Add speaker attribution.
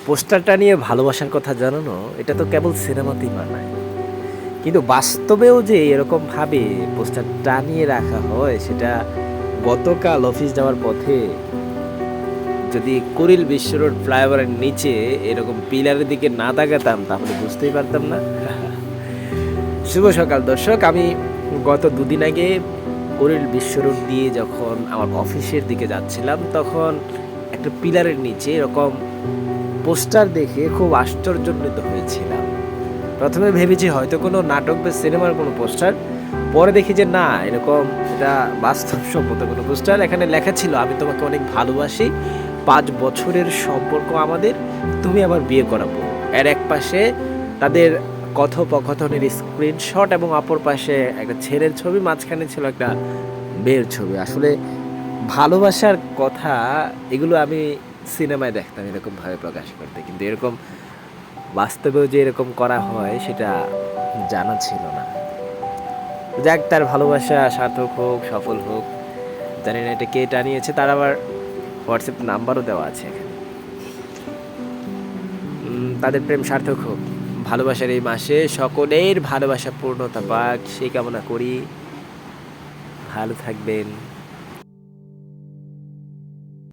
Speaker 1: পোস্টারটা নিয়ে ভালোবাসার কথা জানানো এটা তো কেবল সিনেমাতেই মানায়, কিন্তু বাস্তবেও যে এরকমভাবে পোস্টার টানিয়ে রাখা হয় সেটা গতকাল অফিস যাওয়ার পথে যদি কুড়িল বিশ্ব রোড ফ্লাইওভারের নিচে এরকম পিলারের দিকে না তাকাতাম তাহলে বুঝতেই পারতাম না। শুভ সকাল দর্শক, আমি গত দুদিন আগে কুড়িল বিশ্ব রোড দিয়ে যখন আমার অফিসের দিকে যাচ্ছিলাম তখন একটা পিলারের নিচে এরকম পোস্টার দেখে খুব আশ্চর্যান্বিত হয়েছিলাম। প্রথমে ভেবেছি হয়তো কোনো নাটক বা সিনেমার কোনো পোস্টার, পরে দেখি যে না, এরকম এটা বাস্তবসম্মত কোনো পোস্টার। এখানে লেখা ছিল, আমি তোমাকে অনেক ভালোবাসি, 5 বছরের সম্পর্ক আমাদের, তুমি আমার বিয়ে করাবো। এর এক পাশে তাদের কথোপকথনের স্ক্রিনশট এবং অপর পাশে একটা ছেলের ছবি, মাঝখানে ছিল একটা মেয়ের ছবি। আসলে ভালোবাসার কথা এগুলো আমি সিনেমায় দেখতাম এরকমভাবে প্রকাশ করতে, কিন্তু এরকম বাস্তবেও যে এরকম করা হয় সেটা জানা ছিল না। যাক, তার ভালোবাসা সার্থক হোক, সফল হোক। জানি না এটা কে টানিয়েছে, তার আবার হোয়াটসঅ্যাপ নাম্বারও দেওয়া আছে এখানে। তাদের প্রেম সার্থক হোক। ভালোবাসার এই মাসে সকলের ভালোবাসা পূর্ণতা পাক সেই কামনা করি। ভালো থাকবেন।